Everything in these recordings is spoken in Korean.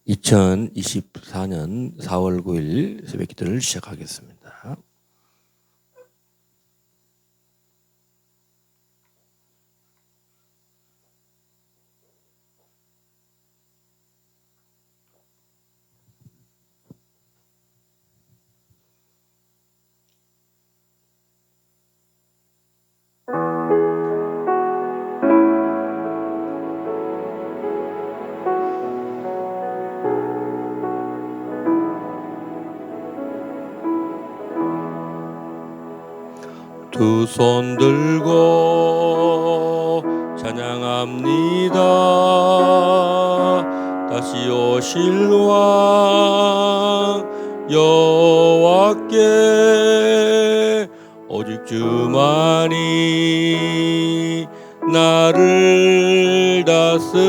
(2024년 4월 9일) 새벽기도를 시작하겠습니다. 두 손 들고 찬양합니다. 다시 오실 왕 여호와께 오직 주만이 나를 다스리네.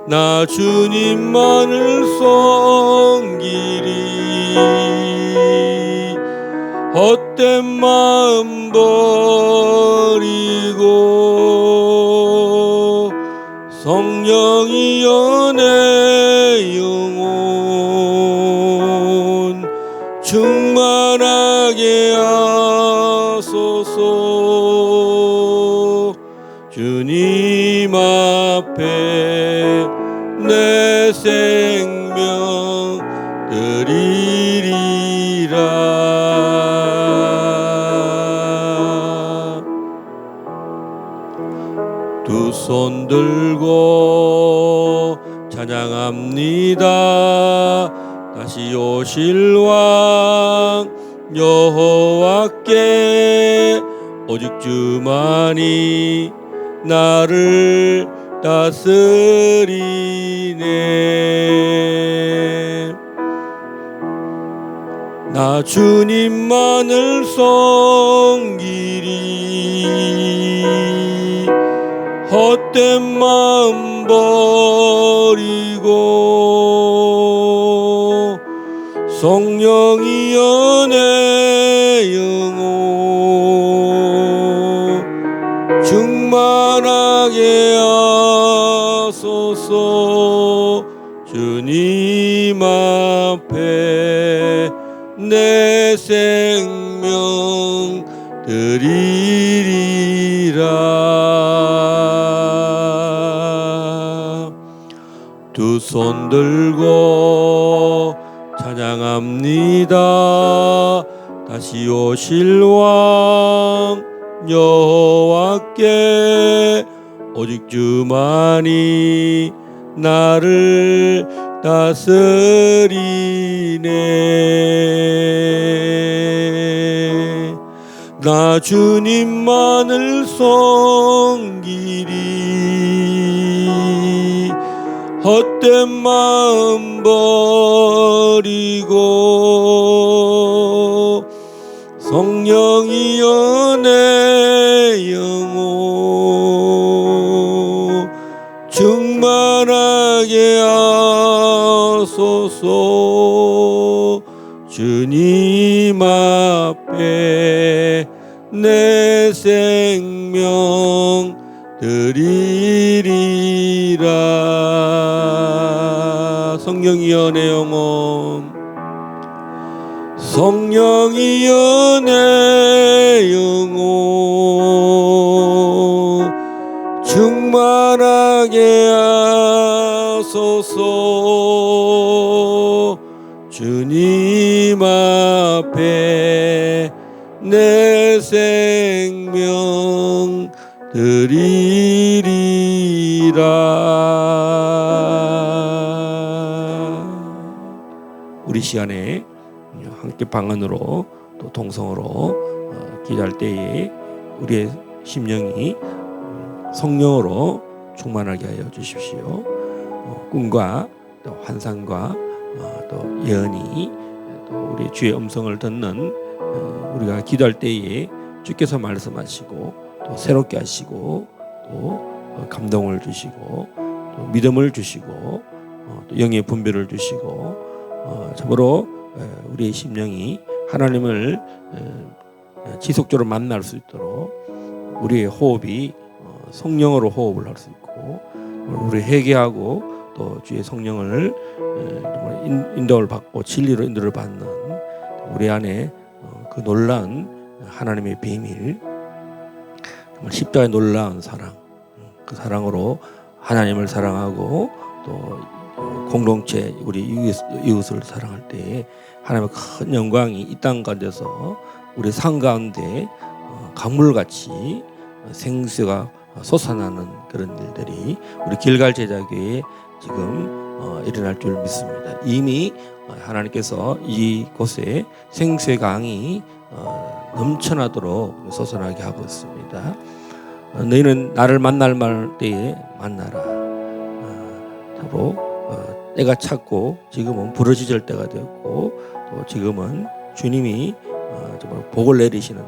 나 주님만을 섬기리. 헛된 마음 버리고 성령이여 내 영혼 충만하게 하소서. 주님 앞에 내 생명 드리리라. 두 손 들고 찬양합니다. 다시 오실 왕 여호와께 오직 주만이 나를 다스리네. 나 주님만을 섬기리. 헛된 마음 버리고 성령이여 내 영혼 충만하게 하소서. 주님 앞에 내 생명 드리리라. 두 손 들고 찬양합니다. 다시 오실 왕 여호와께 오직 주만이 나를 다스리네. 나 주님만을 섬기리. 헛된 마음 버리고 성령이여 내 영혼 충만하게 하소서. 주님 앞에 내 생명 드리리라. 성령이여 내 영혼 성령이여 내 영혼 충만하게 하소서. 주님 앞에 내 생명 드리리라. 우리 시간에 함께 방언으로 또 동성으로 기도할 때에 우리의 심령이 성령으로 충만하게 하여 주십시오. 꿈과 또 환상과 또 예언이 또 우리 주의 음성을 듣는 우리가 기도할 때에 주께서 말씀하시고 또 새롭게 하시고 또 감동을 주시고 또 믿음을 주시고 또 영의 분별을 주시고 참으로 우리의 심령이 하나님을 지속적으로 만날 수 있도록 우리의 호흡이 성령으로 호흡을 할 수 있고 우리 회개하고 또 주의 성령을 인도를 받고 진리로 인도를 받는 우리 안에 그 놀라운 하나님의 비밀, 정말 십자가의 놀라운 사랑, 그 사랑으로 하나님을 사랑하고 또 공동체 우리 이웃을 사랑할 때 하나님의 큰 영광이 이 땅 가운데서 우리 삶 가운데 강물같이 생수가 솟아나는 그런 일들이 우리 길갈 제자교회에 지금 일어날 줄 믿습니다. 이미 하나님께서 이곳에 생수의 강이 넘쳐나도록 솟아나게 하고 있습니다. 너희는 나를 만날 때에 만나라. 바로 때가 찼고 지금은 부르짖을 때가 되었고 또 지금은 주님이 정말 복을 내리시는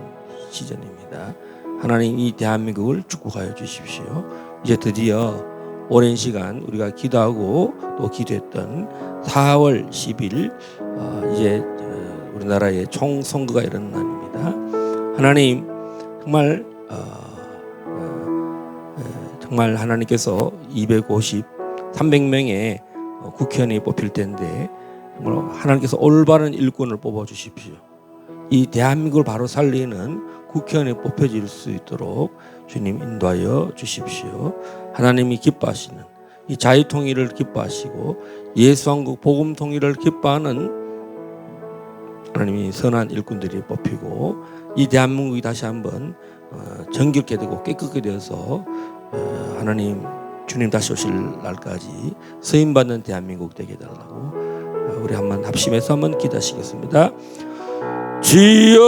시즌입니다. 하나님 이 대한민국을 축복하여 주십시오. 이제 드디어 오랜 시간 우리가 기도하고 또 기도했던 4월 10일 이제 우리나라의 총선거가 일어나는 날입니다. 하나님 정말 정말 하나님께서 300명의 국회의원이 뽑힐 때인데 정말 하나님께서 올바른 일꾼을 뽑아 주십시오. 이 대한민국을 바로 살리는 국회의원이 뽑혀질 수 있도록 주님 인도하여 주십시오. 하나님이 기뻐하시는 이 자유통일을 기뻐하시고 예수왕국 복음통일을 기뻐하는 하나님이 선한 일꾼들이 뽑히고 이 대한민국이 다시 한번 정결케 되고 깨끗게 되어서 하나님 주님 다시 오실 날까지 쓰임받는 대한민국 되게 해달라고 우리 한번 합심해서 한번 기도하시겠습니다. 주여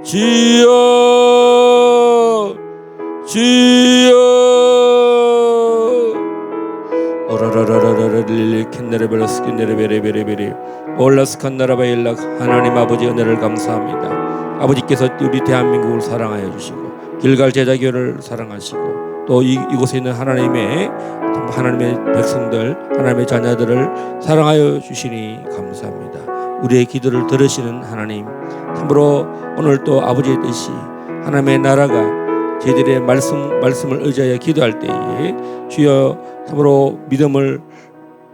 주여 주여 오라라라라라릴리 캔나레벨라스키 네레베레베레베레 올라스칸나라바일락 하나님 아버지 은혜를 감사합니다. 아버지께서 우리 대한민국을 사랑하여 주시고 길갈 제자교를 사랑하시고 또 이곳에 있는 하나님의 백성들 하나님의 자녀들을 사랑하여 주시니 감사합니다. 우리의 기도를 들으시는 하나님 참으로 오늘 또 아버지의 뜻이 하나님의 나라가 저희들의 말씀을 의지하여 기도할 때에 주여 참으로 믿음을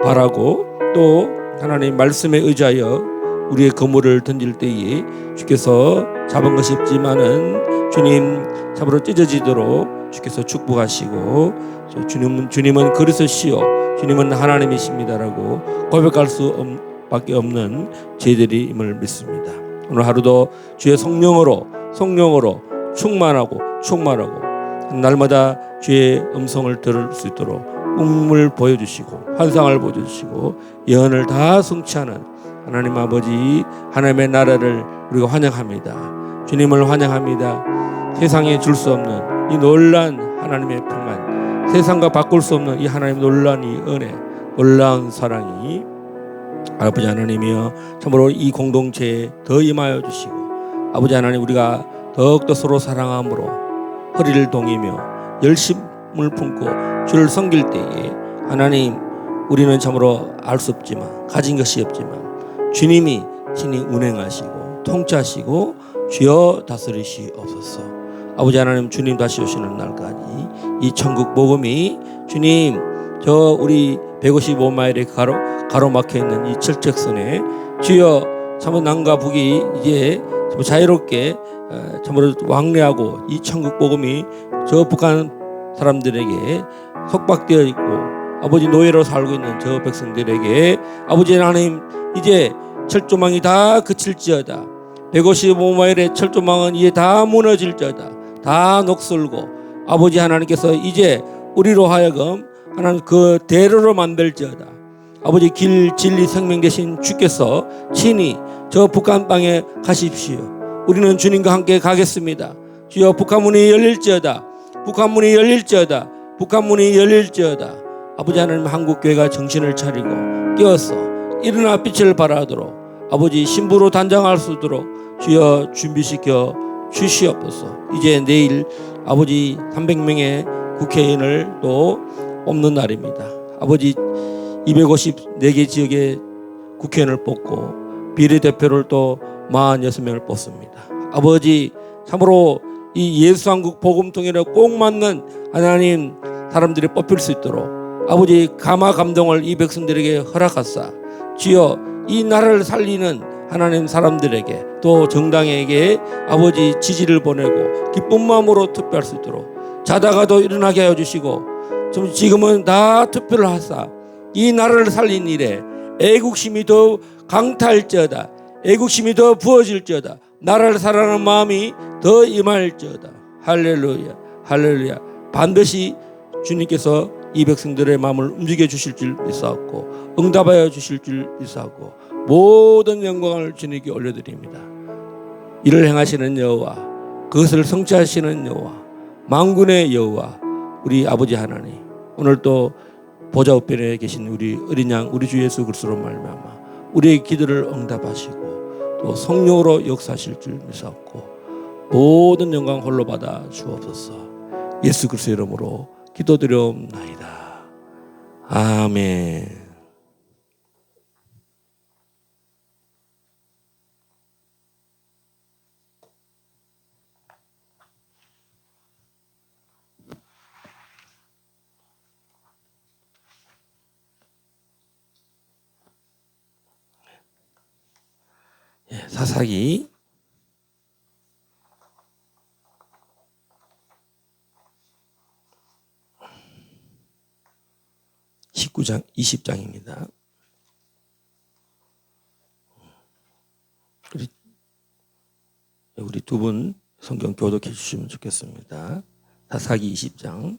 바라고 또 하나님 말씀에 의지하여 우리의 거물을 던질 때에 주께서 잡은 것이 없지만은 주님 참으로 찢어지도록 주께서 축복하시고 주님은 그리스도시요 주님은 하나님이십니다라고 고백할 수밖에 없는 저희들임을 믿습니다. 오늘 하루도 주의 성령으로 충만하고 날마다 주의 음성을 들을 수 있도록 꿈을 보여주시고 환상을 보여주시고 예언을 다 성취하는 하나님 아버지 하나님의 나라를 우리가 환영합니다. 주님을 환영합니다. 세상에 줄 수 없는 이 놀란 하나님의 평안 세상과 바꿀 수 없는 이 하나님의 놀라운 이 은혜, 놀라운 사랑이 아버지 하나님이여 참으로 이 공동체에 더 임하여 주시고, 아버지 하나님 우리가 더욱더 서로 사랑함으로 허리를 동이며 열심을 품고 주를 섬길 때에 하나님 우리는 참으로 알 수 없지만, 가진 것이 없지만 주님이 친히 운행하시고 통치하시고 주여 다스리시옵소서. 아버지 하나님, 주님 다시 오시는 날까지 이 천국 복음이 주님 저 우리 155마일에 가로막혀 있는 이 철책선에 주여 참으로 남과 북이 이제 자유롭게 참으로 왕래하고 이 천국 복음이 저 북한 사람들에게 속박되어 있고 아버지 노예로 살고 있는 저 백성들에게 아버지 하나님 이제 철조망이 다 그칠지어다. 155마일의 철조망은 이제 다 무너질지어다. 다 녹슬고 아버지 하나님께서 이제 우리로 하여금 하나님 그 대로로 만들지어다. 아버지 길 진리 생명 되신 주께서 친히 저 북한 땅에 가십시오. 우리는 주님과 함께 가겠습니다. 주여 북한문이 열릴지어다. 북한문이 열릴지어다. 북한문이 열릴지어다. 아버지 하나님 한국교회가 정신을 차리고 깨어서 일어나 빛을 발하도록 아버지 신부로 단장할 수 있도록 주여 준비시켜 주시옵소서. 이제 내일 아버지 300명의 국회의원을 또 뽑는 날입니다. 아버지 254개 지역의 국회의원을 뽑고 비례대표를 또 46명을 뽑습니다. 아버지 참으로 이 예수한국 복음통일에 꼭 맞는 하나님 사람들이 뽑힐 수 있도록 아버지 감화 감동을 이 백성들에게 허락하사 주여 이 나라를 살리는 하나님 사람들에게 또 정당에게 아버지 지지를 보내고 기쁜 마음으로 투표할 수 있도록 자다가도 일어나게 하여 주시고 지금은 다 투표를 하사 이 나라를 살린 일에 애국심이 더 강탈지어다. 애국심이 더 부어질지어다. 나라를 사랑하는 마음이 더 임할지어다. 할렐루야, 할렐루야. 반드시 주님께서 이 백성들의 마음을 움직여 주실 줄 믿사옵고 응답하여 주실 줄 믿사옵고 모든 영광을 주님께 올려드립니다. 이를 행하시는 여호와, 그것을 성취하시는 여호와, 만군의 여호와 우리 아버지 하나님, 오늘 또 보좌 우편에 계신 우리 어린 양 우리 주 예수 그리스도로 말미암아 우리의 기도를 응답하시고 또 성령으로 역사하실 줄 믿사옵고 모든 영광 홀로 받아 주옵소서. 예수 그리스도의 이름으로 기도드려옵나이다. 아멘. 사사기 19장 20장입니다. 우리 두 분 성경 교독해 주시면 좋겠습니다. 사사기 20장.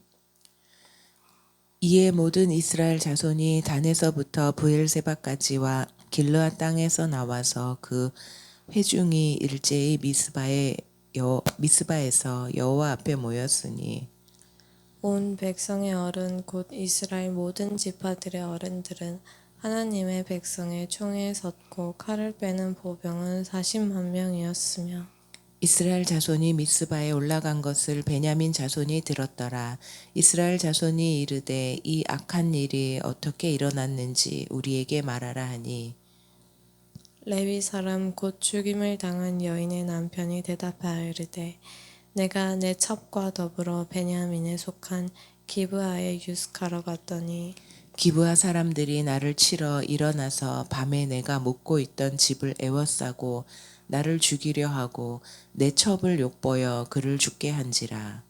이에 모든 이스라엘 자손이 단에서부터 브엘세바까지와 길르앗 땅에서 나와서 그 회중이 일제히 미스바에서 여호와 앞에 모였으니 온 백성의 어른 곧 이스라엘 모든 지파들의 어른들은 하나님의 백성의 총에 섰고 칼을 빼는 보병은 40만 명이었으며 이스라엘 자손이 미스바에 올라간 것을 베냐민 자손이 들었더라. 이스라엘 자손이 이르되 이 악한 일이 어떻게 일어났는지 우리에게 말하라 하니 레위 사람 곧 죽임을 당한 여인의 남편이 대답하여 이르되 내가 내 첩과 더불어 베냐민에 속한 기브아에 유숙하러 갔더니 기브아 사람들이 나를 치러 일어나서 밤에 내가 묵고 있던 집을 에워싸고 나를 죽이려 하고 내 첩을 욕보여 그를 죽게 한지라.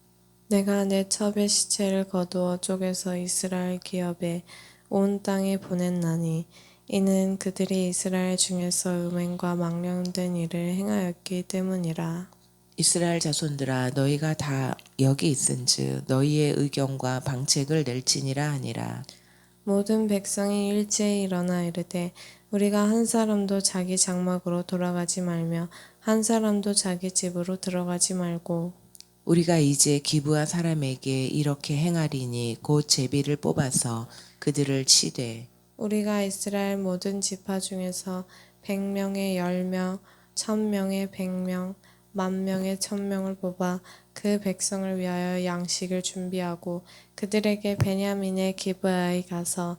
내가 내 첩의 시체를 거두어 쪼개서 이스라엘 기업에 온 땅에 보냈나니 이는 그들이 이스라엘 중에서 음행과 망령된 일을 행하였기 때문이라. 이스라엘 자손들아 너희가 다 여기 있은즉 너희의 의견과 방책을 낼지니라 하니라. 모든 백성이 일제히 일어나 이르되 우리가 한 사람도 자기 장막으로 돌아가지 말며 한 사람도 자기 집으로 들어가지 말고 우리가 이제 기브아 사람에게 이렇게 행하리니 곧 제비를 뽑아서 그들을 치되 우리가 이스라엘 모든 지파 중에서 100명에 10명, 1000명에 100명, 10,000명에 1000명을 뽑아 그 백성을 위하여 양식을 준비하고 그들에게 베냐민의 기브아에 가서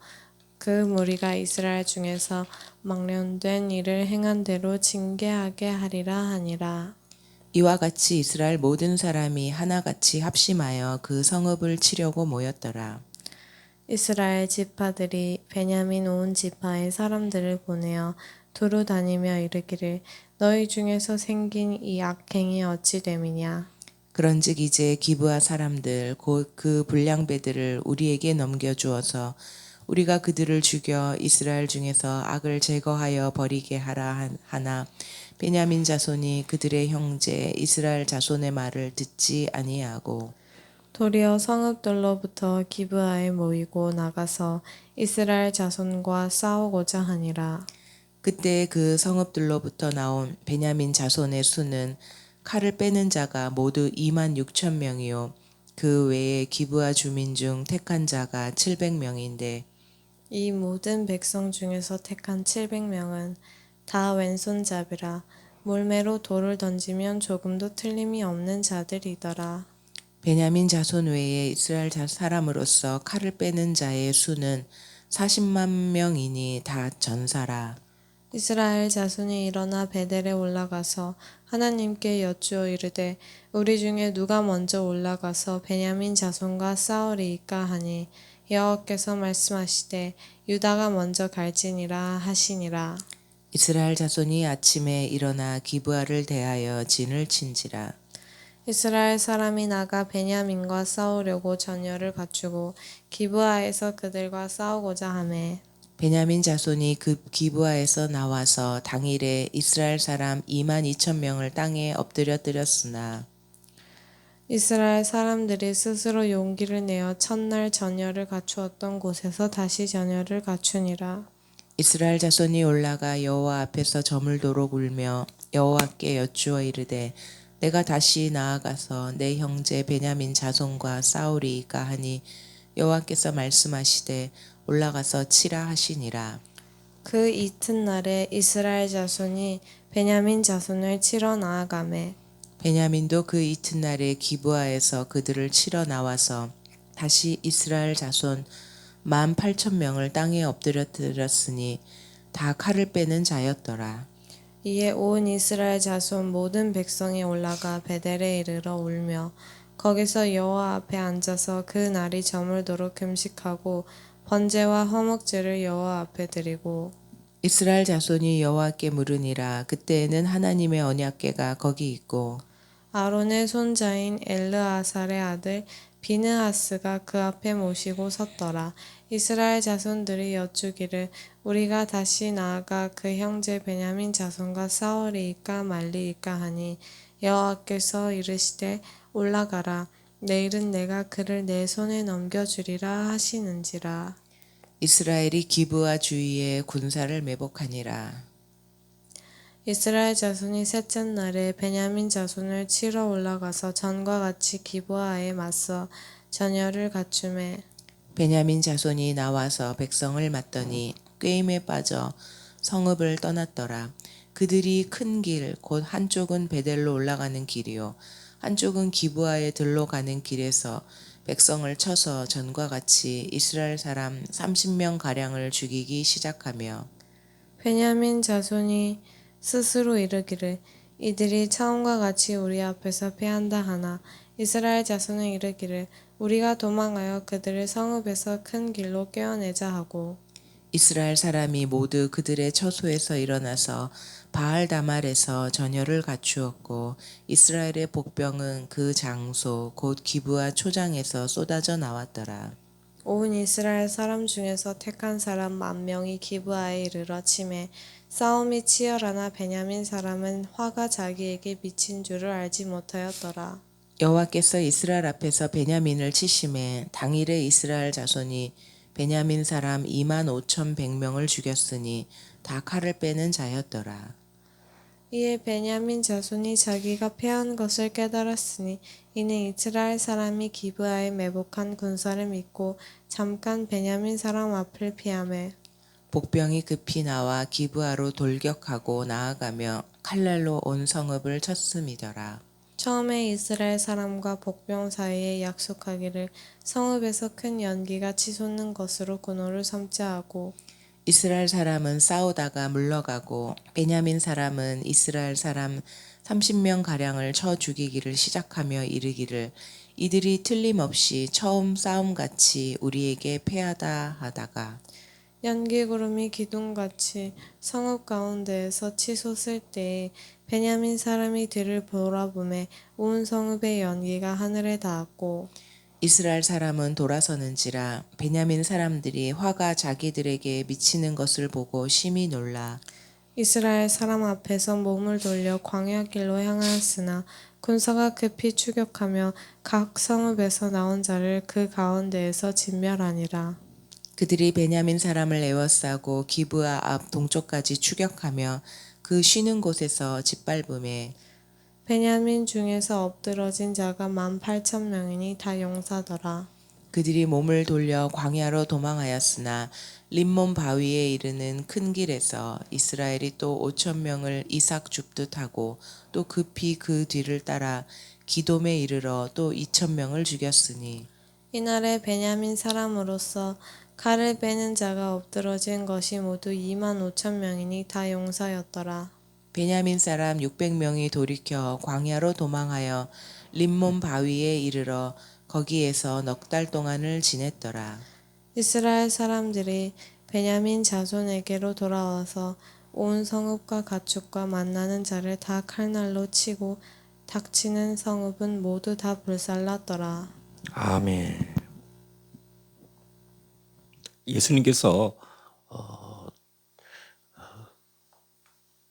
그 무리가 이스라엘 중에서 망령된 일을 행한 대로 징계하게 하리라 하니라. 이와 같이 이스라엘 모든 사람이 하나같이 합심하여 그 성읍을 치려고 모였더라. 이스라엘 지파들이 베냐민 온 지파의 사람들을 보내어 두루 다니며 이르기를 너희 중에서 생긴 이 악행이 어찌 됨이냐. 그런즉 이제 기브아 사람들 곧 그 불량배들을 우리에게 넘겨주어서 우리가 그들을 죽여 이스라엘 중에서 악을 제거하여 버리게 하라 하나 베냐민 자손이 그들의 형제 이스라엘 자손의 말을 듣지 아니하고 도리어 성읍들로부터 기브아에 모이고 나가서 이스라엘 자손과 싸우고자 하니라. 그때 그 성읍들로부터 나온 베냐민 자손의 수는 칼을 빼는 자가 모두 26,000명이요 그 외에 기브아 주민 중 택한 자가 700명인데 이 모든 백성 중에서 택한 700명은 다 왼손잡이라 몰매로 돌을 던지면 조금도 틀림이 없는 자들이더라. 베냐민 자손 외에 이스라엘 사람으로서 칼을 빼는 자의 수는 40만 명이니 다 전사라. 이스라엘 자손이 일어나 베델에 올라가서 하나님께 여쭈어 이르되 우리 중에 누가 먼저 올라가서 베냐민 자손과 싸우리이까 하니 여호와께서 말씀하시되 유다가 먼저 갈지니라 하시니라. 이스라엘 자손이 아침에 일어나 기브아를 대하여 진을 친지라. 이스라엘 사람이 나가 베냐민과 싸우려고 전열을 갖추고 기브아에서 그들과 싸우고자 하매 베냐민 자손이 그 기브아에서 나와서 당일에 이스라엘 사람 22,000명을 땅에 엎드려뜨렸으나 이스라엘 사람들이 스스로 용기를 내어 첫날 전열을 갖추었던 곳에서 다시 전열을 갖추니라. 이스라엘 자손이 올라가 여호와 앞에서 저물도록 울며 여호와께 여쭈어 이르되 내가 다시 나아가서 내 형제 베냐민 자손과 싸우리이까 하니 여호와께서 말씀하시되 올라가서 치라 하시니라. 그 이튿날에 이스라엘 자손이 베냐민 자손을 치러 나아가매 베냐민도 그 이튿날에 기브아에서 그들을 치러 나와서 다시 이스라엘 자손 18,000명을 땅에 엎드려뜨렸으니 다 칼을 빼는 자였더라. 이에 온 이스라엘 자손 모든 백성이 올라가 베델에 이르러 울며 거기서 여호와 앞에 앉아서 그 날이 저물도록 금식하고 번제와 화목제를 여호와 앞에 드리고 이스라엘 자손이 여호와께 물으니라. 그때에는 하나님의 언약궤가 거기 있고 아론의 손자인 엘르아살의 아들 비느하스가 그 앞에 모시고 섰더라. 이스라엘 자손들이 여쭈기를 우리가 다시 나아가 그 형제 베냐민 자손과 싸우리이까 말리이까 하니 여호와께서 이르시되 올라가라. 내일은 내가 그를 내 손에 넘겨주리라 하시는지라. 이스라엘이 기브아 주위에 군사를 매복하니라. 이스라엘 자손이 셋째 날에 베냐민 자손을 치러 올라가서 전과 같이 기브아에 맞서 전열을 갖추매 베냐민 자손이 나와서 백성을 맞더니 꾀임에 빠져 성읍을 떠났더라. 그들이 큰 길 곧 한쪽은 베델로 올라가는 길이요 한쪽은 기브아에 들로 가는 길에서 백성을 쳐서 전과 같이 이스라엘 사람 30명 가량을 죽이기 시작하며 베냐민 자손이 스스로 이르기를 이들이 처음과 같이 우리 앞에서 패한다 하나 이스라엘 자손은 이르기를 우리가 도망하여 그들을 성읍에서 큰 길로 꿰어내자 하고 이스라엘 사람이 모두 그들의 처소에서 일어나서 바알 다말에서 전열을 갖추었고 이스라엘의 복병은 그 장소 곧 기브아 초장에서 쏟아져 나왔더라. 온 이스라엘 사람 중에서 택한 사람 10,000명이 기브아에 이르러 치매 싸움이 치열하나 베냐민 사람은 화가 자기에게 미친 줄을 알지 못하였더라. 여호와께서 이스라엘 앞에서 베냐민을 치심에 당일에 이스라엘 자손이 베냐민 사람 25,100명을 죽였으니 다 칼을 빼는 자였더라. 이에 베냐민 자손이 자기가 패한 것을 깨달았으니 이는 이스라엘 사람이 기브아에 매복한 군사를 믿고 잠깐 베냐민 사람 앞을 피하매 복병이 급히 나와 기브아로 돌격하고 나아가며 칼날로 온 성읍을 쳤음이더라. 처음에 이스라엘 사람과 복병 사이에 약속하기를 성읍에서 큰 연기가 치솟는 것으로 군호를 삼자 하고 이스라엘 사람은 싸우다가 물러가고 베냐민 사람은 이스라엘 사람 30명 가량을 쳐 죽이기를 시작하며 이르기를 이들이 틀림없이 처음 싸움같이 우리에게 패하다 하다가 연기 구름이 기둥같이 성읍 가운데에서 치솟을 때에 베냐민 사람이 뒤를 돌아보매 온 성읍의 연기가 하늘에 닿았고 이스라엘 사람은 돌아서는지라 베냐민 사람들이 화가 자기들에게 미치는 것을 보고 심히 놀라 이스라엘 사람 앞에서 몸을 돌려 광야 길로 향하였으나 군사가 급히 추격하며 각 성읍에서 나온 자를 그 가운데에서 진멸하니라. 그들이 베냐민 사람을 에워싸고 기브아 앞 동쪽까지 추격하며 그 쉬는 곳에서 짓밟음에 베냐민 중에서 엎드러진 자가 18,000명이니 다 용사더라. 그들이 몸을 돌려 광야로 도망하였으나 림몬 바위에 이르는 큰 길에서 이스라엘이 또 5,000명을 이삭 줍듯 하고 또 급히 그 뒤를 따라 기돔에 이르러 또 2,000명을 죽였으니 이날에 베냐민 사람으로서 칼을 빼는 자가 엎드러진 것이 모두 25,000명이니 다 용사였더라. 베냐민 사람 600명이 돌이켜 광야로 도망하여 림몬 바위에 이르러 거기에서 넉 달 동안을 지냈더라. 이스라엘 사람들이 베냐민 자손에게로 돌아와서 온 성읍과 가축과 만나는 자를 다 칼날로 치고 닥치는 성읍은 모두 다 불살랐더라. 아멘. 예수님께서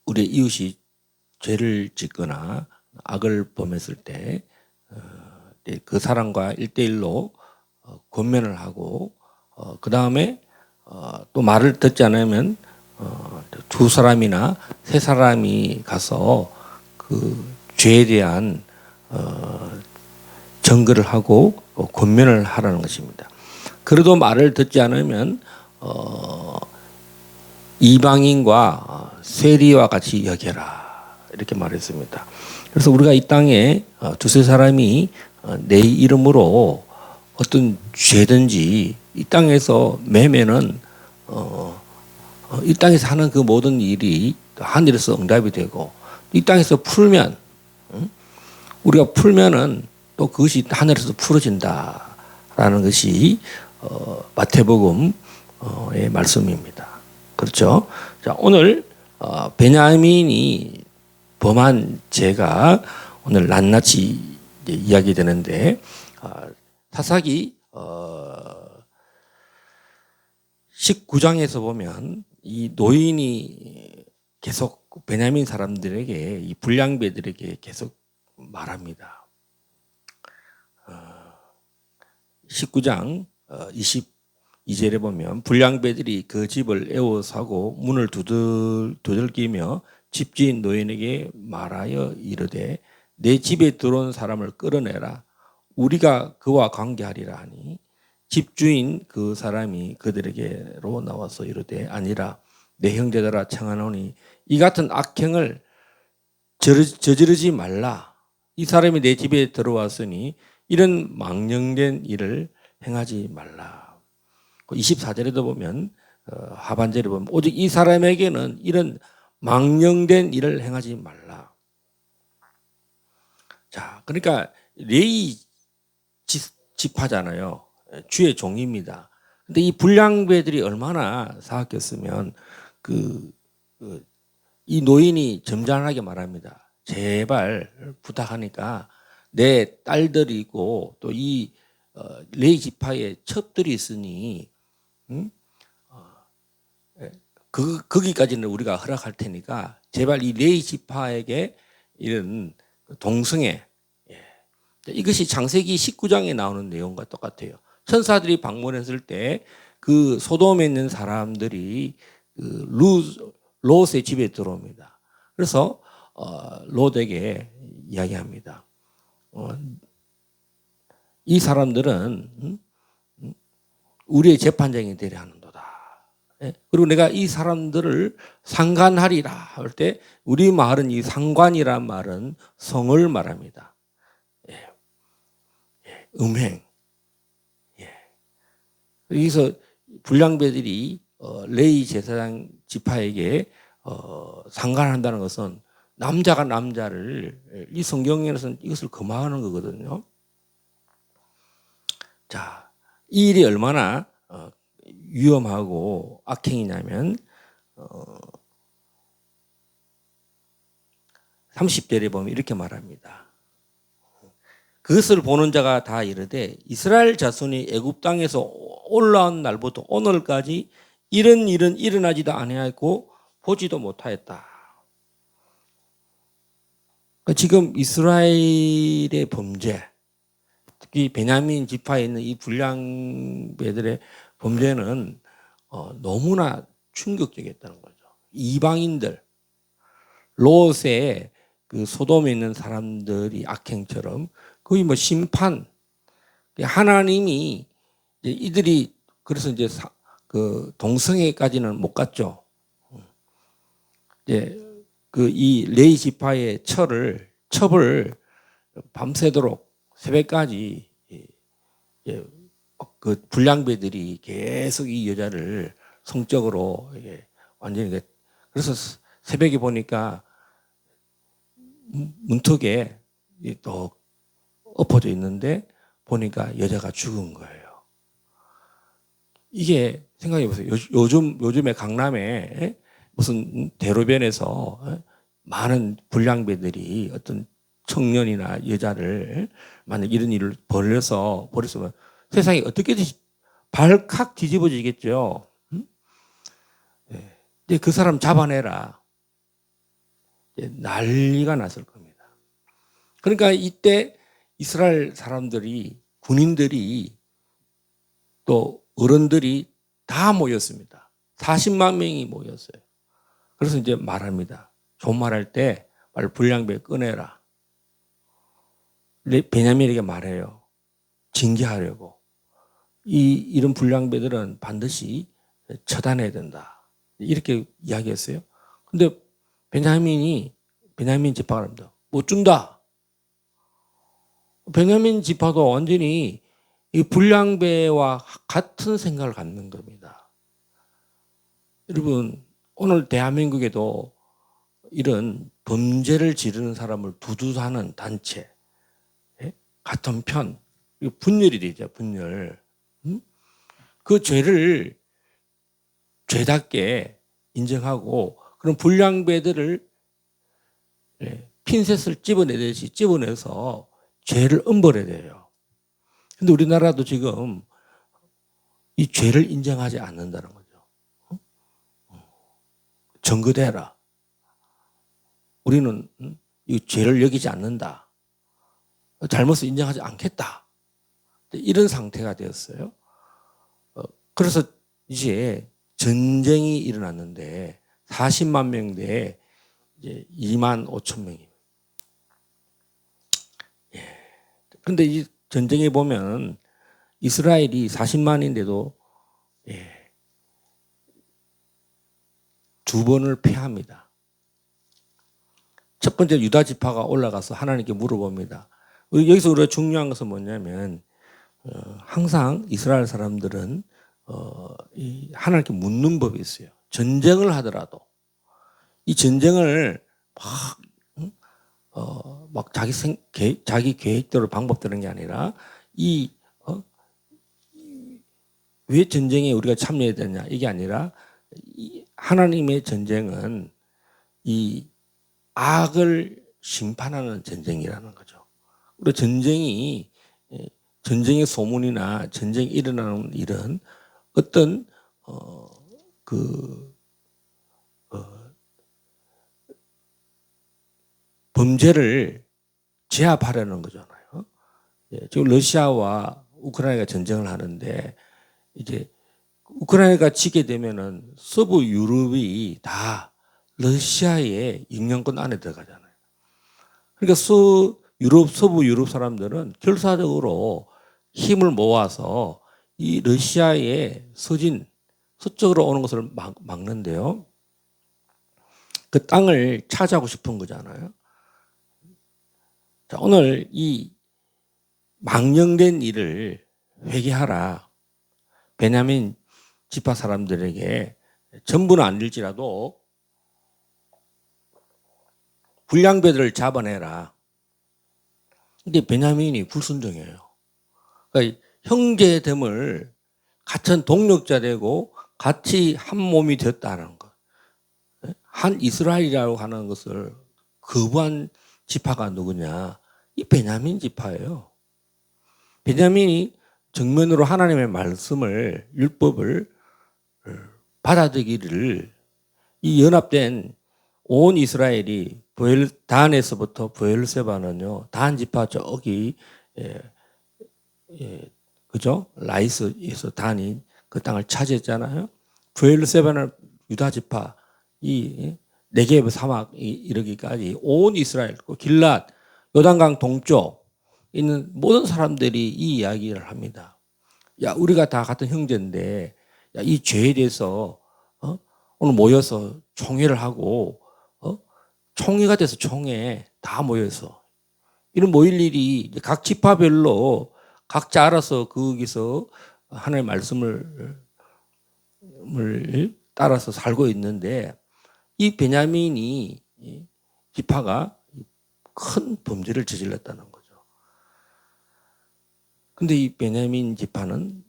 우리 이웃이 죄를 짓거나 악을 범했을 때 그 사람과 1대1로 권면을 하고 그 다음에 또 말을 듣지 않으면 두 사람이나 세 사람이 가서 그 죄에 대한 증거를 하고 권면을 하라는 것입니다. 그래도 말을 듣지 않으면 이방인과 세리와 같이 여겨라 이렇게 말했습니다. 그래서 우리가 이 땅에 두세 사람이 내 이름으로 어떤 죄든지 이 땅에서 매매는 이 땅에서 하는 그 모든 일이 하늘에서 응답이 되고 이 땅에서 풀면 우리가 풀면은 또 그것이 하늘에서 풀어진다라는 것이 마태복음의 말씀입니다. 그렇죠? 자, 오늘 베냐민이 범한 죄가 오늘 낱낱이 이야기되는데 사사기 19장에서 보면 이 노인이 계속 베냐민 사람들에게 이 불량배들에게 계속 말합니다. 19장 22절에 보면 불량배들이 그 집을 에워싸고 문을 두들기며 집주인 노인에게 말하여 이르되 내 집에 들어온 사람을 끌어내라 우리가 그와 관계하리라 하니 집주인 그 사람이 그들에게로 나와서 이르되 아니라 내 형제들아 청하노니 이 같은 악행을 저지르지 말라. 이 사람이 내 집에 들어왔으니 이런 망령된 일을 행하지 말라. 24절에도 보면 하반절에 보면 오직 이 사람에게는 이런 망령된 일을 행하지 말라. 자, 그러니까 레위 지파잖아요. 주의 종입니다. 근데 이 불량배들이 얼마나 사악했으면 이 노인이 점잖하게 말합니다. 제발 부탁하니까 내 딸들이고 또 이 레위 지파의 첩들이 있으니 거기까지는 우리가 허락할 테니까 제발 이 레위 지파에게 이런 동성애 이것이 창세기 19장에 나오는 내용과 똑같아요. 천사들이 방문했을 때 그 소돔에 있는 사람들이 그 롯의 집에 들어옵니다. 그래서 롯에게 이야기합니다. 이 사람들은 우리의 재판장이 되려 하는도다. 예? 그리고 내가 이 사람들을 상관하리라 할 때 우리 말은 이 상관이란 말은 성을 말합니다. 예. 예. 음행. 예. 여기서 불량배들이 레위 제사장 지파에게 상관한다는 것은 남자가 남자를 이 성경에서는 이것을 금하는 거거든요. 자, 이 일이 얼마나 위험하고 악행이냐면 30절에 보면 이렇게 말합니다. 그것을 보는 자가 다 이르되 이스라엘 자손이 애굽 땅에서 올라온 날부터 오늘까지 이런 일은 일어나지도 아니하였고 보지도 못하였다. 지금 이스라엘의 범죄, 특히 베냐민 지파에 있는 이 불량배들의 범죄는 너무나 충격적이었다는 거죠. 이방인들, 롯의 그 소돔에 있는 사람들이 악행처럼 거의 뭐 심판, 하나님이 이들이 그래서 이제 그 동성애까지는 못 갔죠. 이제 그 이 레위 지파의 첩을 밤새도록 새벽까지 그 불량배들이 계속 이 여자를 성적으로 완전히 그래서 새벽에 보니까 문턱에 또 엎어져 있는데 보니까 여자가 죽은 거예요. 이게 생각해 보세요. 요즘에 강남에 무슨 대로변에서 많은 불량배들이 어떤 청년이나 여자를 만약 이런 일을 벌였으면 세상이 어떻게 발칵 뒤집어지겠죠. 이제 그 사람 잡아내라. 난리가 났을 겁니다. 그러니까 이때 이스라엘 사람들이 군인들이 또 어른들이 다 모였습니다. 40만 명이 모였어요. 그래서 이제 말합니다. 존말할 때 빨리 불량배 꺼내라. 베냐민에게 말해요. 징계하려고. 이런 불량배들은 반드시 처단해야 된다. 이렇게 이야기했어요. 근데 베냐민 지파가 합니다. 못 준다. 베냐민 지파도 완전히 이 불량배와 같은 생각을 갖는 겁니다. 여러분, 오늘 대한민국에도 이런 범죄를 지르는 사람을 두두하는 단체, 같은 편, 분열이 되죠, 분열. 그 죄를 죄답게 인정하고 그런 불량배들을 핀셋을 집어내듯이 집어내서 죄를 엄벌해야 돼요. 근데 우리나라도 지금 이 죄를 인정하지 않는다는 거죠. 정거대라. 우리는 이 죄를 여기지 않는다. 잘못을 인정하지 않겠다. 이런 상태가 되었어요. 그래서 이제 전쟁이 일어났는데 40만 명 대 이제 2만 5천 명이. 그런데 이 전쟁에 보면 이스라엘이 40만인데도 두 번을 패합니다. 첫 번째 유다 지파가 올라가서 하나님께 물어봅니다. 여기서 우리가 중요한 것은 뭐냐면 항상 이스라엘 사람들은 하나님께 묻는 법이 있어요. 전쟁을 하더라도 이 전쟁을 막 자기 계획대로 방법대로 하는 게 아니라 왜 전쟁에 우리가 참여해야 되냐 이게 아니라 하나님의 전쟁은 이 악을 심판하는 전쟁이라는 거죠. 우리 전쟁의 소문이나 전쟁이 일어나는 일은 어떤 범죄를 제압하려는 거잖아요. 지금 러시아와 우크라이나가 전쟁을 하는데 이제 우크라이나가 지게 되면은 서부 유럽이 다 러시아의 영향권 안에 들어가잖아요. 그러니까 서부 유럽 사람들은 결사적으로 힘을 모아서 이 러시아의 서쪽으로 오는 것을 막는데요. 그 땅을 차지하고 싶은 거잖아요. 자, 오늘 이 망령된 일을 회개하라. 베냐민 지파 사람들에게 전부는 아닐지라도 불량배들을 잡아내라. 근데 베냐민이 불순종해요. 그러니까 형제됨을 같은 동력자 되고 같이 한 몸이 되었다는 것. 한 이스라엘이라고 하는 것을 거부한 지파가 누구냐? 이 베냐민 지파예요. 베냐민이 정면으로 하나님의 말씀을, 율법을 받아들이기를 이 연합된 온 이스라엘이 단에서부터 브엘세바는요, 단 지파 저기 그죠? 라이스에서 단이 그 땅을 차지했잖아요. 브엘세바는 유다 지파 이 네게브 사막 이르기까지 온 이스라엘, 길랏, 요단강 동쪽 있는 모든 사람들이 이 이야기를 합니다. 야, 우리가 다 같은 형제인데, 야, 이 죄에 대해서 오늘 모여서 총회를 하고 총회가 돼서 총회 다 모여서 이런 모일 일이 각 지파별로 각자 알아서 거기서 하나님의 말씀을 따라서 살고 있는데 이 베냐민이 지파가 큰 범죄를 저질렀다는 거죠. 근데 이 베냐민 지파는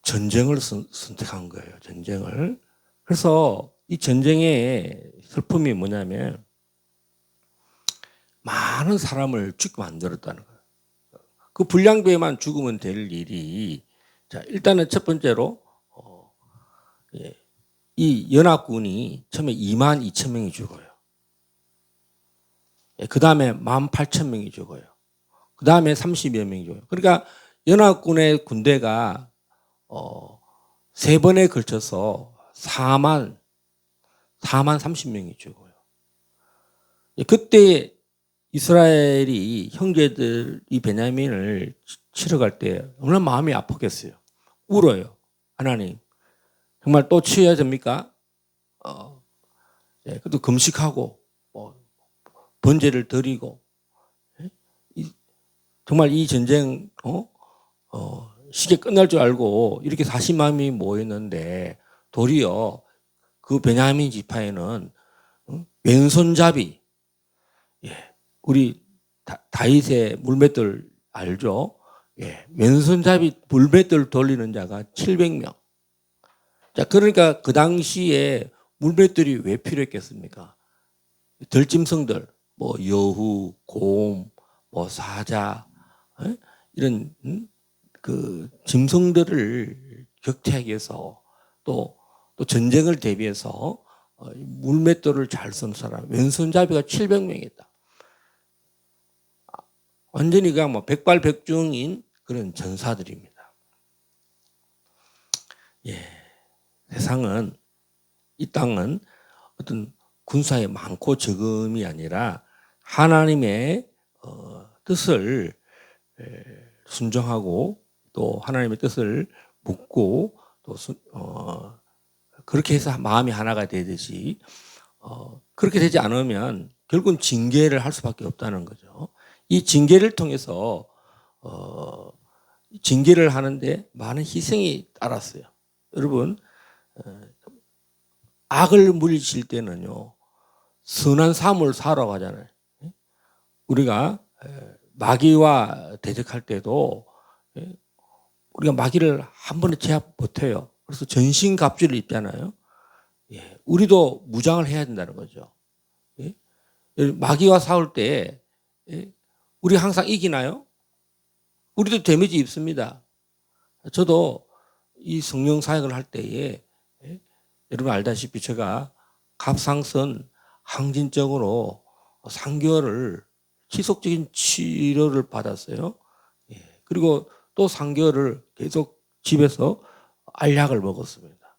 전쟁을 선택한 거예요. 전쟁을. 그래서 이 전쟁의 슬픔이 뭐냐면 많은 사람을 죽게 만들었다는 거예요. 그 불량배만 죽으면 될 일이, 자, 일단은 첫 번째로 이 연합군이 처음에 22,000명이 죽어요. 그 다음에 18,000명이 죽어요. 그 다음에 30여 명이 죽어요. 그러니까 연합군의 군대가 세 번에 걸쳐서 4만 30명이 죽어요. 그때 이스라엘이 형제들이 베냐민을 치러 갈 때 얼마나 마음이 아팠겠어요. 울어요. 하나님, 정말 또 치어야 됩니까? 그래도 금식하고 번제를 드리고 정말 이 전쟁 쉽게 끝날 줄 알고 이렇게 40만이 모였는데 도리어 그 베냐민 지파에는 왼손잡이, 우리 다윗의 물맷돌 알죠? 왼손잡이 물맷돌 돌리는 자가 700명. 자, 그러니까 그 당시에 물맷돌이 왜 필요했겠습니까? 들짐승들, 뭐 여우, 곰, 뭐 사자, 이런 그 짐승들을 격퇴하기 위해서 또 전쟁을 대비해서 물맷돌을 잘 쓰는 사람, 왼손잡이가 700명이다. 완전히 그냥 뭐 백발백중인 그런 전사들입니다. 세상은, 이 땅은 어떤 군사의 많고 적음이 아니라 하나님의 뜻을 순종하고 또 하나님의 뜻을 묻고 또 그렇게 해서 마음이 하나가 되듯이 그렇게 되지 않으면 결국은 징계를 할 수밖에 없다는 거죠. 이 징계를 통해서 징계를 하는데 많은 희생이 따랐어요. 여러분, 악을 물리칠 때는요, 선한 삶을 살아가고 하잖아요. 우리가 마귀와 대적할 때도 우리가 마귀를 한 번에 제압 못해요. 그래서 전신갑주를 입잖아요. 우리도 무장을 해야 된다는 거죠. 마귀와 싸울 때 우리 항상 이기나요? 우리도 데미지 입습니다. 저도 이 성령 사역을 할 때에 여러분 알다시피 제가 갑상선 항진증으로 3개월을 지속적인 치료를 받았어요. 그리고 또 3개월을 계속 집에서 알약을 먹었습니다.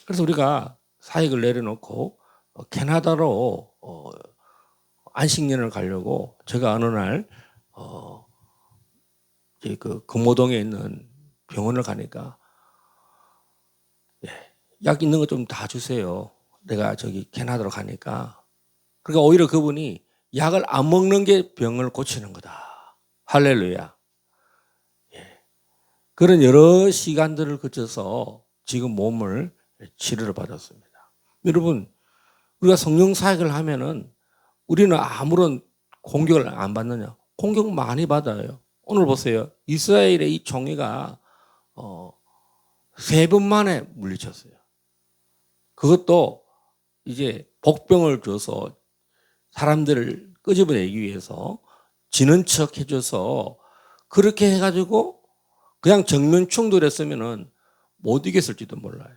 그래서 우리가 사역을 내려놓고 캐나다로 안식년을 가려고 제가 어느 날 이제 그 금호동에 있는 병원을 가니까 약 있는 거 좀 다 주세요. 내가 저기 캐나다로 가니까. 그러니까 오히려 그분이 약을 안 먹는 게 병을 고치는 거다. 할렐루야. 그런 여러 시간들을 거쳐서 지금 몸을 치료를 받았습니다. 여러분, 우리가 성령 사역을 하면은 우리는 아무런 공격을 안 받느냐? 공격 많이 받아요. 오늘 보세요. 이스라엘의 이 총리가 3번 만에 물리쳤어요. 그것도 이제 복병을 줘서 사람들을 끄집어내기 위해서 지는 척 해줘서 그렇게 해가지고 그냥 정면 충돌했으면은 못 이겼을지도 몰라요.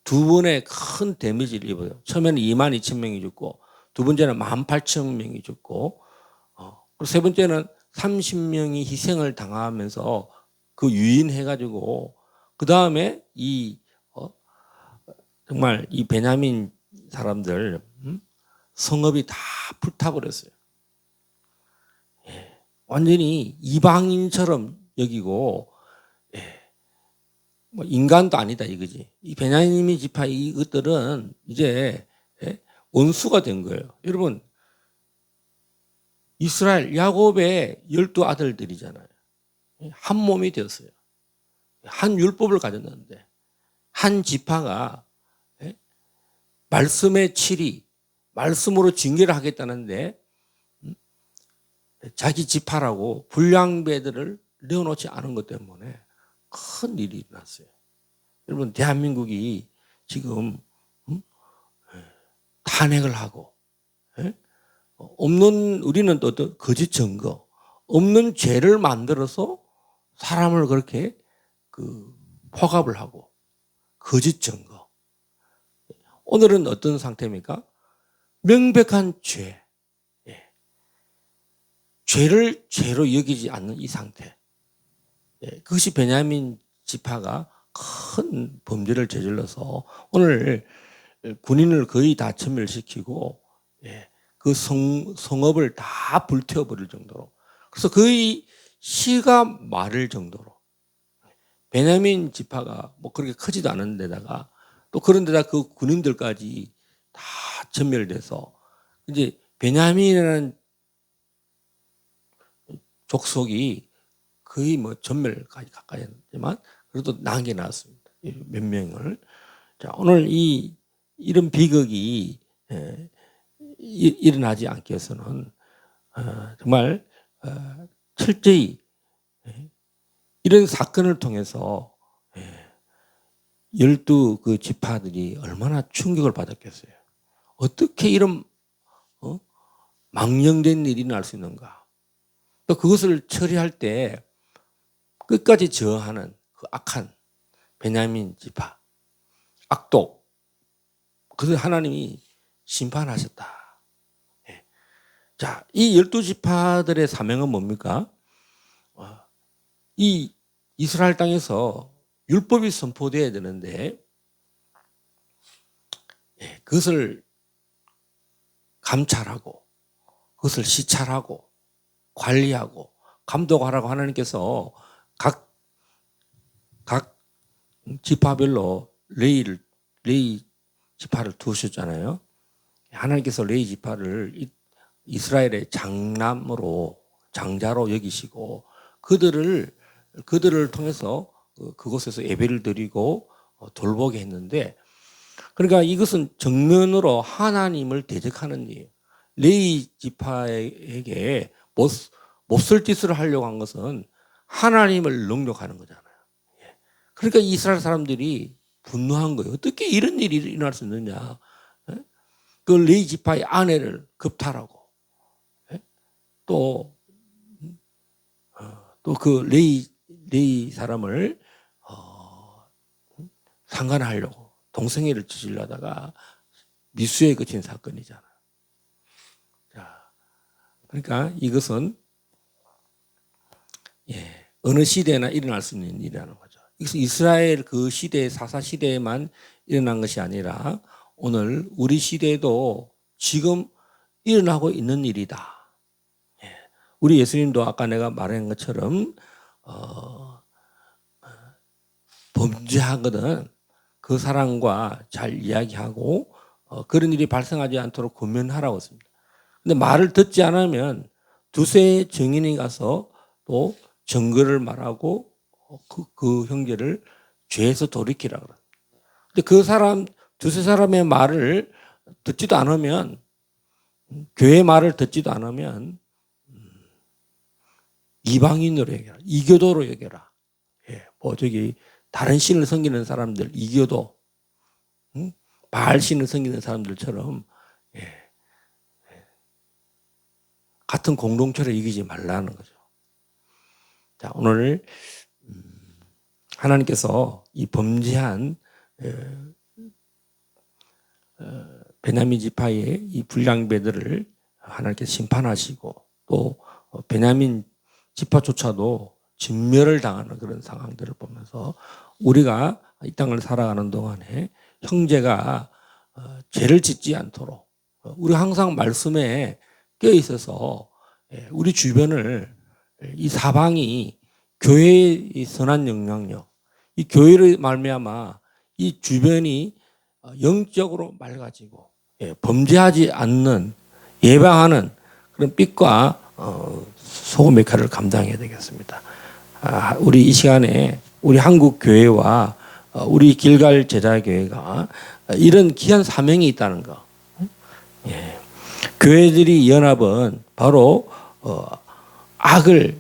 두 번의 큰 데미지를 입어요. 처음에는 22,000명이 죽고, 두 번째는 18,000명이 죽고, 그리고 세 번째는 30명이 희생을 당하면서 그 유인해가지고, 그 다음에 정말 이 베냐민 사람들, 성읍이 다 불타버렸어요. 완전히 이방인처럼 여기고, 뭐 인간도 아니다 이거지. 이 베냐민 지파 이것들은 이제 원수가 된 거예요. 여러분, 이스라엘 야곱의 12아들들이잖아요. 한 몸이 되었어요. 한 율법을 가졌는데 한 지파가 말씀의 치리, 말씀으로 징계를 하겠다는데 자기 지파라고 불량배들을 내어놓지 않은 것 때문에 큰 일이 일어났어요. 여러분, 대한민국이 지금 탄핵을 하고 없는, 우리는 또 어떤 거짓 증거, 없는 죄를 만들어서 사람을 그렇게 포갑을 하고 거짓 증거. 오늘은 어떤 상태입니까? 명백한 죄. 죄를 죄로 여기지 않는 이 상태. 그것이 베냐민 지파가 큰 범죄를 저질러서 오늘 군인을 거의 다 전멸시키고 그 성읍을 다 불태워버릴 정도로, 그래서 거의 시가 마를 정도로 베냐민 지파가 뭐 그렇게 크지도 않은 데다가 또 그런 데다 그 군인들까지 다 전멸돼서 이제 베냐민이라는 족속이 거의 뭐 전멸까지 가까이 했지만 그래도 나게 나왔습니다. 몇 명을. 자, 오늘 이런 비극이 일어나지 않기 위해서는 정말 철저히 이런 사건을 통해서 12 그 지파들이 얼마나 충격을 받았겠어요. 어떻게 이런 망령된 일이 날 수 있는가. 또 그것을 처리할 때 끝까지 저항하는 그 악한 베냐민 지파, 악독, 그것을 하나님이 심판하셨다. 자, 이 12지파들의 사명은 뭡니까? 이 이스라엘 땅에서 율법이 선포되어야 되는데 그것을 감찰하고 그것을 시찰하고 관리하고 감독하라고 하나님께서 각 지파별로 레위 지파를 두셨잖아요. 하나님께서 레위 지파를 이스라엘의 장자로 여기시고 그들을 통해서 그곳에서 예배를 드리고 돌보게 했는데, 그러니까 이것은 정면으로 하나님을 대적하는 일이에요. 레위 지파에게 못쓸 짓을 하려고 한 것은 하나님을 능욕하는 거잖아요. 그러니까 이스라엘 사람들이 분노한 거예요. 어떻게 이런 일이 일어날 수 있느냐. 그 레위 지파의 아내를 겁탈하고 또 그 레위 사람을 상관하려고 동성애를 저질러다가 미수에 그친 사건이잖아요. 자, 그러니까 이것은 어느 시대나 일어날 수 있는 일이라는 거죠. 이것은 이스라엘 그 시대, 사사 시대에만 일어난 것이 아니라 오늘 우리 시대에도 지금 일어나고 있는 일이다. 우리 예수님도 아까 내가 말한 것처럼 범죄하거든 그 사람과 잘 이야기하고 그런 일이 발생하지 않도록 권면하라고 했습니다. 근데 말을 듣지 않으면 두세 증인이 가서 또 증거를 말하고 그 형제를 죄에서 돌이키라 그래. 근데 그 사람 두세 사람의 말을 듣지도 않으면 교회 말을 듣지도 않으면 이방인으로 여겨라. 이교도로 여겨라. 뭐 저기 다른 신을 섬기는 사람들 이교도, 바알 신을 섬기는 사람들처럼 같은 공동체를 이기지 말라는 거죠. 자, 오늘 하나님께서 이 범죄한 베냐민 지파의 이 불량배들을 하나님께서 심판하시고 또 베냐민 지파조차도 진멸을 당하는 그런 상황들을 보면서 우리가 이 땅을 살아가는 동안에 형제가 죄를 짓지 않도록 우리 항상 말씀에 껴 있어서 우리 주변을 이 사방이 교회의 이 선한 영향력, 이 교회를 말미암아 이 주변이 영적으로 맑아지고 범죄하지 않는 예방하는 그런 빛과 소금의 역할을 감당해야 되겠습니다. 우리 이 시간에 우리 한국 교회와 우리 길갈 제자교회가 이런 귀한 사명이 있다는 거. 교회들이 연합은 바로 악을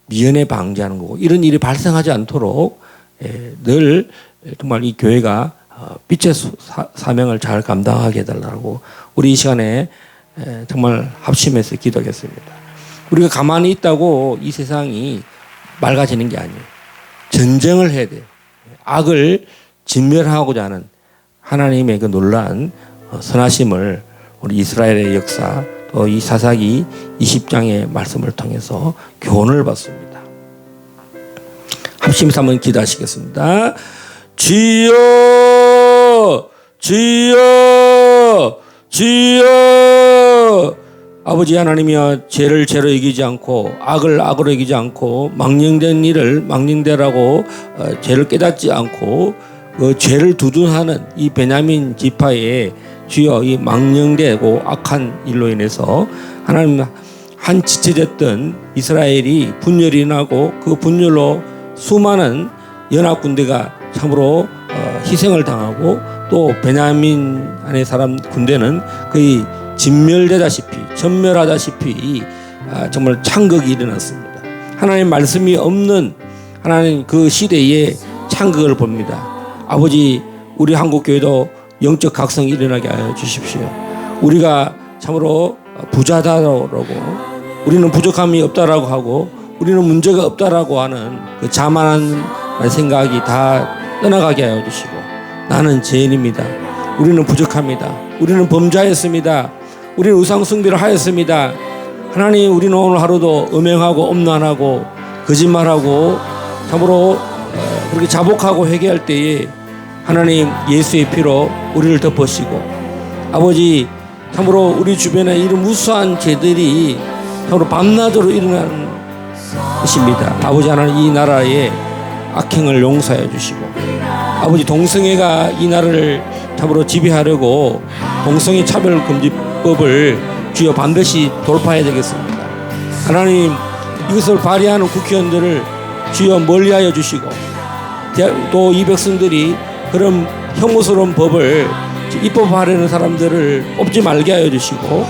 미연에 방지하는 거고 이런 일이 발생하지 않도록 늘 정말 이 교회가 빛의 사명을 잘 감당하게 해달라고 우리 이 시간에 정말 합심해서 기도하겠습니다. 우리가 가만히 있다고 이 세상이 맑아지는 게 아니에요. 전쟁을 해야 돼요. 악을 진멸하고자 하는 하나님의 그 놀라운 선하심을 우리 이스라엘의 역사 또 이 사사기 20장의 말씀을 통해서 교훈을 받습니다. 합심해서 한번 기도하시겠습니다. 주여 주여 주여 아버지 하나님이여 죄를 죄로 이기지 않고 악을 악으로 이기지 않고 망령된 일을 망령되라고 죄를 깨닫지 않고 그 죄를 두둔하는 이 베냐민 지파의 주여 이 망령되고 악한 일로 인해서 하나님 한 지체됐던 이스라엘이 분열이 나고 그 분열로 수많은 연합군대가 참으로 희생을 당하고 또 베냐민 안의 사람 군대는 거의 진멸되다시피 전멸하다시피 정말 창극이 일어났습니다. 하나님 말씀이 없는 하나님 그 시대의 창극을 봅니다. 아버지 우리 한국교회도 영적 각성이 일어나게 하여 주십시오. 우리가 참으로 부자다라고 우리는 부족함이 없다라고 하고 우리는 문제가 없다라고 하는 그 자만한 생각이 다 떠나가게 하여 주시고 나는 죄인입니다. 우리는 부족합니다. 우리는 범죄하였습니다. 우리는 우상 숭배를 하였습니다. 하나님 우리는 오늘 하루도 음행하고 엄란하고 거짓말하고 참으로 그렇게 자복하고 회개할 때에 하나님 예수의 피로 우리를 덮으시고 아버지 참으로 우리 주변에 이런 무수한 죄들이 참으로 밤낮으로 일어나는 것입니다. 아버지 하나님 이 나라의 악행을 용서해 주시고 아버지 동성애가 이 나라를 참으로 지배하려고 동성애 차별금지법을 주여 반드시 돌파해야 되겠습니다. 하나님 이것을 발의하는 국회의원들을 주여 멀리하여 주시고 또 이 백성들이 그런 혐오스러운 법을 입법하려는 사람들을 뽑지 말게 하여 주시고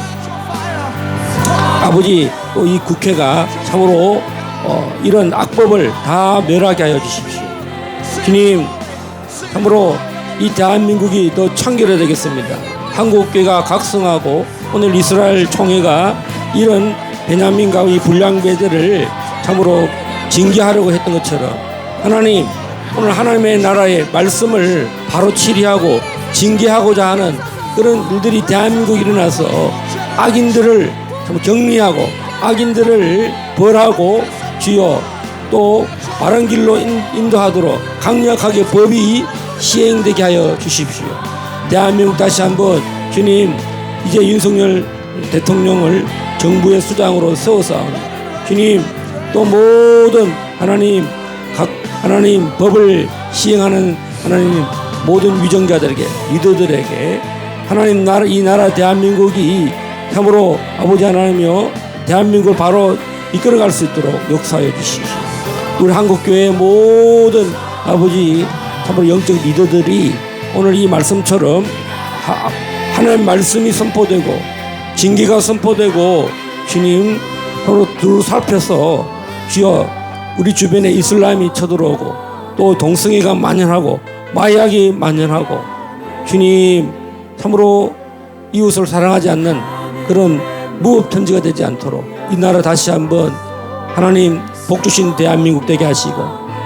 아버지 또 이 국회가 참으로 이런 악법을 다 멸하게 하여 주십시오. 주님 참으로 이 대한민국이 더 청결해야 되겠습니다. 한국교회가 각성하고 오늘 이스라엘 총회가 이런 베냐민과 이 불량배들을 참으로 징계하려고 했던 것처럼 하나님 오늘 하나님의 나라의 말씀을 바로 치리하고 징계하고자 하는 그런 일들이 대한민국에 일어나서 악인들을 격리하고 악인들을 벌하고 주여 또 바른 길로 인도하도록 강력하게 법이 시행되게 하여 주십시오. 대한민국 다시 한번 주님 이제 윤석열 대통령을 정부의 수장으로 세워싸우니 주님, 또 모든 하나님 각 하나님 법을 시행하는 하나님 모든 위정자들에게 리더들에게 하나님 나라 이 나라 대한민국이 참으로 아버지 하나님이여 대한민국을 바로 이끌어갈 수 있도록 역사해 주십시오. 우리 한국교회의 모든 아버지 참으로 영적 리더들이 오늘 이 말씀처럼 하나님 말씀이 선포되고 징계가 선포되고 주님 서로 둘 살펴서 주여 우리 주변에 이슬람이 쳐들어오고 또 동성애가 만연하고 마약이 만연하고 주님 참으로 이웃을 사랑하지 않는 그런 무법천지가 되지 않도록 이 나라 다시 한번 하나님 복 주신 대한민국 되게 하시고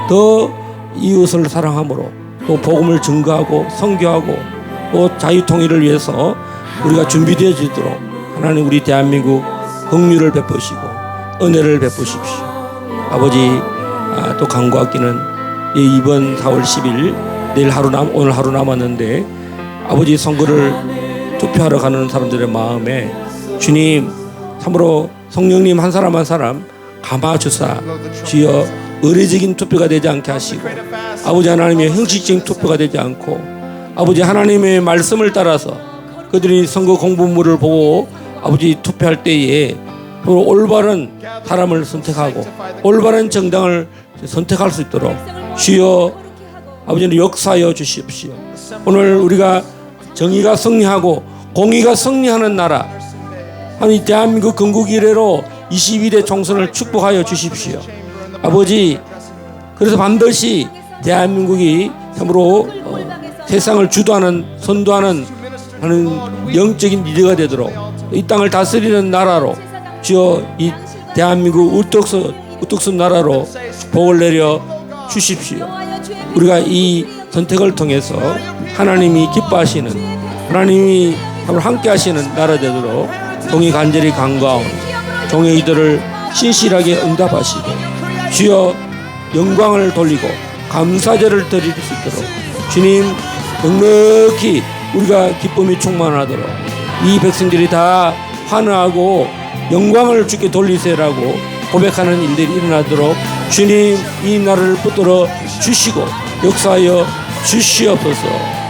더 이웃을 사랑함으로 또 복음을 증거하고 선교하고 또 자유통일을 위해서 우리가 준비되어지도록 하나님 우리 대한민국 긍휼을 베푸시고 은혜를 베푸십시오. 아버지 또 간구하기는 이번 4월 10일 내일 오늘 하루 남았는데 아버지 선거를 투표하러 가는 사람들의 마음에 주님 참으로 성령님 한 사람 한 사람 감아주사 주여 의례적인 투표가 되지 않게 하시고 아버지 하나님의 형식적인 투표가 되지 않고 아버지 하나님의 말씀을 따라서 그들이 선거 공보물을 보고 아버지 투표할 때에 올바른 사람을 선택하고 올바른 정당을 선택할 수 있도록 주여 아버지는 역사하여 주십시오. 오늘 우리가 정의가 승리하고 공의가 승리하는 나라 아니 대한민국 건국 이래로 22대 총선을 축복하여 주십시오. 아버지 그래서 반드시 대한민국이 참으로 세상을 주도하는 선도하는 영적인 리더가 되도록 이 땅을 다스리는 나라로 주여 이 대한민국 우뚝선 나라로 복을 내려 주십시오. 우리가 이 선택을 통해서 하나님이 기뻐하시는 하나님이 함께 하시는 나라 되도록 종이 간절히 간구하오니 종의 이들을 신실하게 응답하시고 주여 영광을 돌리고 감사제를 드릴 수 있도록 주님 넉넉히 우리가 기쁨이 충만하도록 이 백성들이 다 환호하고 영광을 주께 돌리세요라고 고백하는 일들이 일어나도록 주님 이 나라를 붙들어 주시고 역사하여 주시옵소서.